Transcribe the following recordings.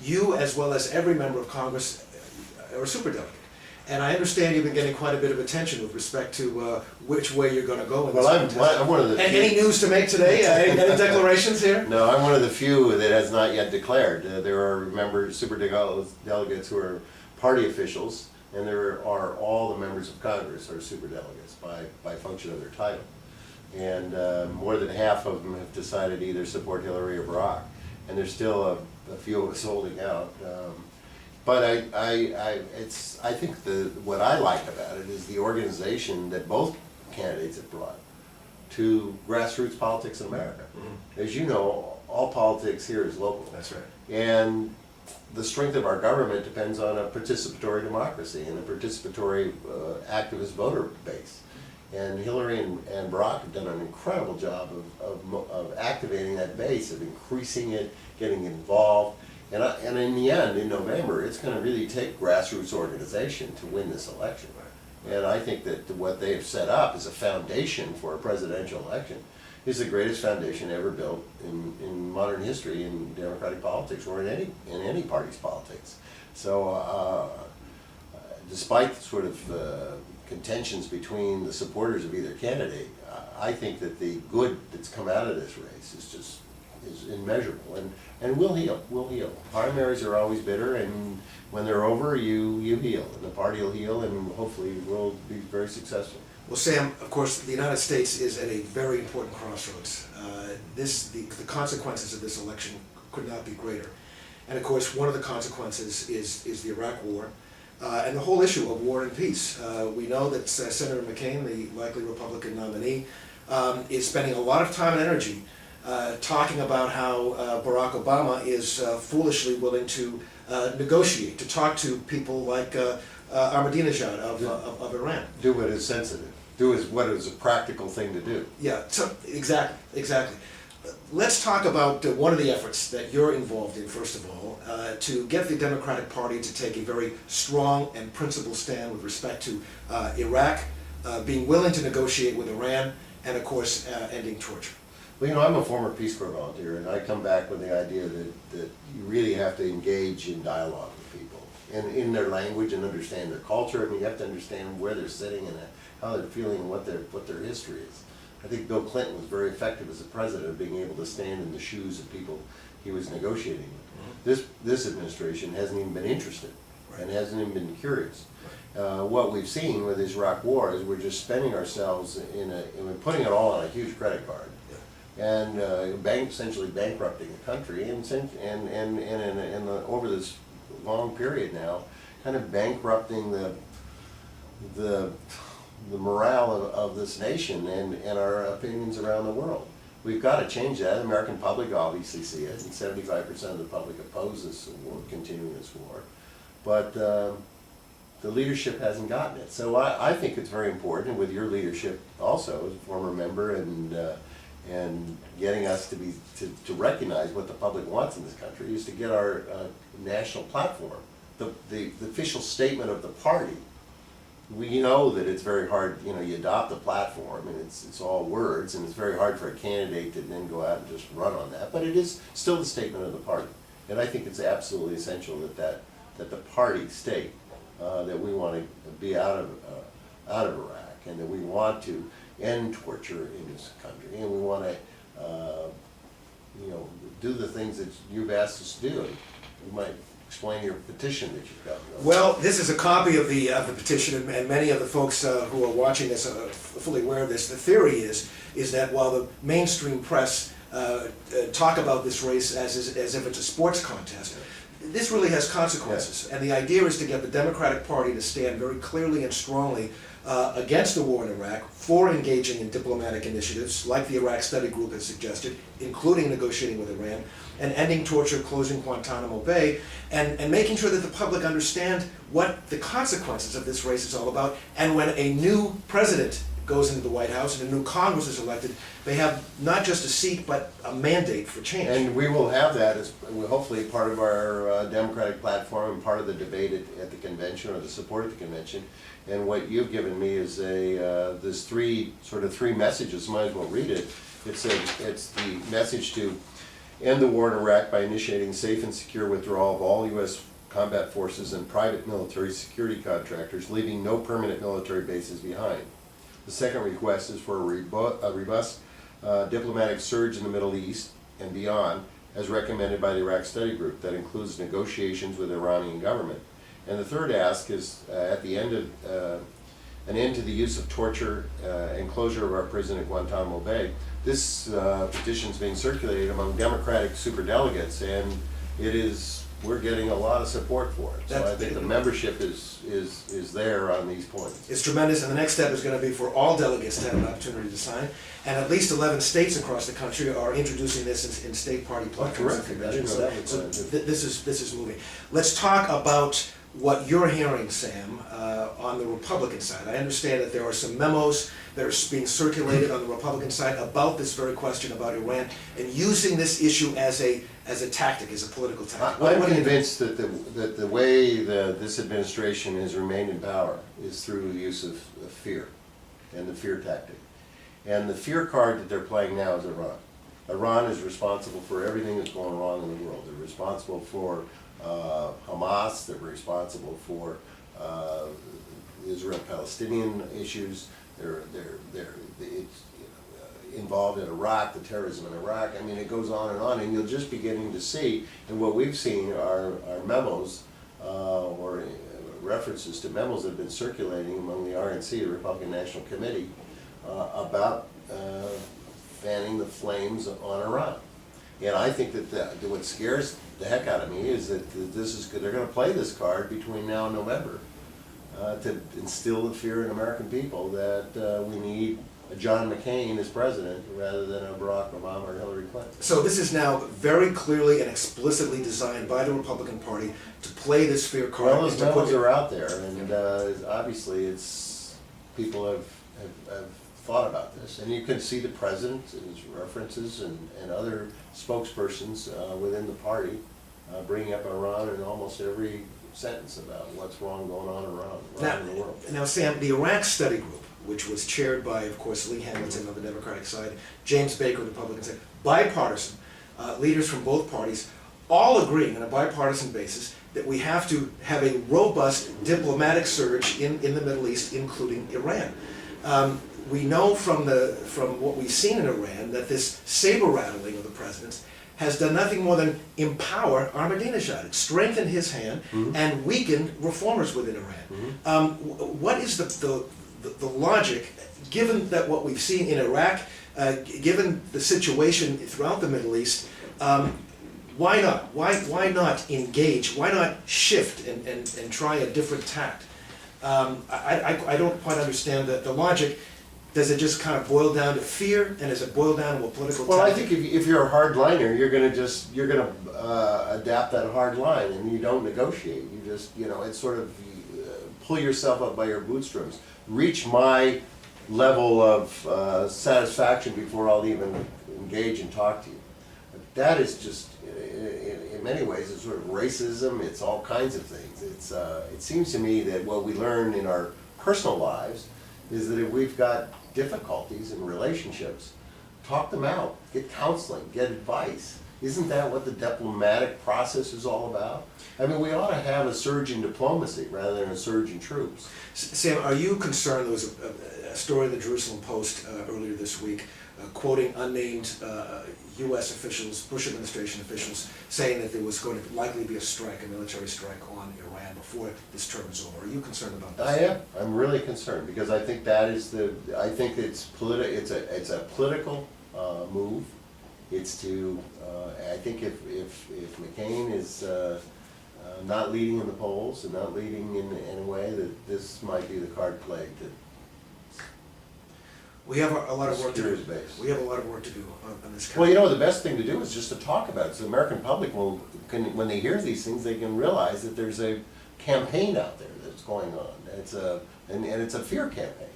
you, as well as every member of Congress, are a superdelegate. And I understand you've been getting quite a bit of attention with respect to which way you're going to go in this contest. I'm one of the few. Any news to make today? Any declarations here? No, I'm one of the few that has not yet declared. There are members, superdelegates who are party officials, and there are all the members of Congress are superdelegates by function of their title. And more than half of them have decided to either support Hillary or Barack. And there's still a few of us holding out. But I think what I like about it is the organization that both candidates have brought to grassroots politics in America. Mm-hmm. As you know, all politics here is local. That's right. And the strength of our government depends on a participatory democracy and a participatory activist voter base. And Hillary and Barack have done an incredible job of activating that base, of increasing it, getting involved. And in the end, in November, it's going to really take grassroots organization to win this election. And I think that what they have set up as a foundation for a presidential election is the greatest foundation ever built in modern history in Democratic politics or in any party's politics. So despite sort of contentions between the supporters of either candidate, I think that the good that's come out of this race is immeasurable, and we'll heal. Primaries are always bitter, and when they're over, you heal, and the party will heal, and hopefully we'll be very successful. Well, Sam, of course, the United States is at a very important crossroads. The consequences of this election could not be greater. And of course, one of the consequences is the Iraq War, and the whole issue of war and peace. We know that Senator McCain, the likely Republican nominee, is spending a lot of time and energy talking about how Barack Obama is foolishly willing to negotiate, to talk to people like Ahmadinejad of Iran. Do what is sensitive. Do what is a practical thing to do. Yeah, so, exactly. Let's talk about one of the efforts that you're involved in, first of all, to get the Democratic Party to take a very strong and principled stand with respect to Iraq, being willing to negotiate with Iran, and of course, ending torture. Well, I'm a former Peace Corps volunteer, and I come back with the idea that you really have to engage in dialogue with people, and in their language, and understand their culture. I mean, you have to understand where they're sitting and how they're feeling and what their history is. I think Bill Clinton was very effective as a president of being able to stand in the shoes of people he was negotiating with. Mm-hmm. This administration hasn't even been interested, right, and hasn't even been curious. Right. What we've seen with this Iraq War is we're just spending ourselves and we're putting it all on a huge credit card. And essentially bankrupting the country, and over this long period now, kind of bankrupting the morale of this nation and our opinions around the world. We've got to change that. The American public obviously see it, and 75% of the public oppose this war, continuing this war. But the leadership hasn't gotten it. So I think it's very important, with your leadership also as a former member, and getting us to recognize what the public wants in this country, is to get our national platform, the official statement of the party. We know that it's very hard, you adopt a platform and it's all words, and it's very hard for a candidate to then go out and just run on that, but it is still the statement of the party. And I think it's absolutely essential that the party state that we want to be out of Iraq, and that we want to end torture in this country, and we want to do the things that you've asked us to do. You might explain your petition that you've got. Well, this is a copy of the petition, and many of the folks who are watching this are fully aware of this. The theory is that while the mainstream press talk about this race as if it's a sports contest, this really has consequences. Yeah. And the idea is to get the Democratic Party to stand very clearly and strongly against the war in Iraq, for engaging in diplomatic initiatives like the Iraq Study Group has suggested, including negotiating with Iran, and ending torture, closing Guantanamo Bay, and making sure that the public understand what the consequences of this race is all about. And when a new president goes into the White House and a new Congress is elected, they have not just a seat but a mandate for change. And we will have that as hopefully part of our Democratic platform and part of the debate at the convention, or the support at the convention. And what you've given me is there's three messages. Might as well read it. It's the message to end the war in Iraq by initiating safe and secure withdrawal of all U.S. combat forces and private military security contractors, leaving no permanent military bases behind. The second request is for a robust diplomatic surge in the Middle East and beyond, as recommended by the Iraq Study Group, that includes negotiations with the Iranian government. And the third ask is at the end of an end to the use of torture and closure of our prison at Guantanamo Bay. This petition is being circulated among Democratic superdelegates, and we're getting a lot of support for it. So I think the membership is there on these points. It's tremendous, and the next step is going to be for all delegates to have an opportunity to sign. And at least 11 states across the country are introducing this in state party platforms. Terrific. I didn't know that was So this is moving. Let's talk about what you're hearing, Sam, on the Republican side. I understand that there are some memos that are being circulated on the Republican side about this very question about Iran and using this issue as a tactic, as a political tactic. I'm convinced that the way this administration has remained in power is through the use of fear and the fear tactic. And the fear card that they're playing now is Iran. Iran is responsible for everything that's going wrong in the world. They're responsible for Hamas, they're responsible for Israel-Palestinian issues, they're involved in Iraq, the terrorism in Iraq. I mean, it goes on, and you'll just be getting to see, and what we've seen are memos or references to memos that have been circulating among the RNC, the Republican National Committee, about fanning the flames on Iran. And I think that what scares the heck out of me is that they're going to play this card between now and November to instill the fear in American people that we need a John McCain as president rather than a Barack Obama or Hillary Clinton. So this is now very clearly and explicitly designed by the Republican Party to play this fear card. Well, those memos are out there, and obviously people have thought about this, and you can see the president and his references and other spokespersons within the party bringing up Iran in almost every sentence about what's wrong going on around in the world. Now, Sam, the Iraq Study Group, which was chaired by, of course, Lee Hamilton on the Democratic side, James Baker on the Republican side, bipartisan, leaders from both parties, all agreeing on a bipartisan basis that we have to have a robust diplomatic surge in the Middle East, including Iran. We know from what we've seen in Iran that this saber-rattling of the presidents has done nothing more than empower Ahmadinejad, strengthen his hand, and weaken reformers within Iran. What is the logic, given that what we've seen in Iraq, given the situation throughout the Middle East, why not? Why not engage? Why not shift and try a different tact? I don't quite understand the logic. Does it just kind of boil down to fear, and does it boil down to a political Well, tactic? I think if you're a hard liner, you're gonna adapt that hard line, and you don't negotiate. You just, it's sort of pull yourself up by your bootstraps. Reach my level of satisfaction before I'll even engage and talk to you. That is just, in many ways, it's sort of racism. It's all kinds of things. It seems to me that what we learn in our personal lives is that if we've got difficulties in relationships, talk them out, get counseling, get advice. Isn't that what the diplomatic process is all about? I mean, we ought to have a surge in diplomacy rather than a surge in troops. Sam, are you concerned? There was a story in the Jerusalem Post earlier this week quoting unnamed U.S. officials, Bush administration officials, saying that there was going to likely be a strike, a military strike on Iran before this term is over. Are you concerned about this? I am. I'm really concerned because I think that is I think it's a political move. It's to. I think if McCain is not leading in the polls and not leading in a way, that this might be the card played to. We have a lot of work to do. Base. We have a lot of work to do on this. Well, the best thing to do is just to talk about it. So the American public when they hear these things, they can realize that there's a campaign out there that's going on. It's a fear campaign.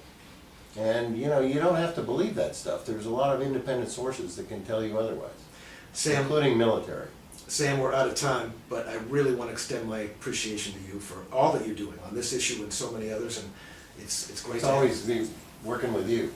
And you don't have to believe that stuff. There's a lot of independent sources that can tell you otherwise, Sam, including military. Sam, we're out of time, but I really want to extend my appreciation to you for all that you're doing on this issue and so many others, and it's great. It's always me working with you.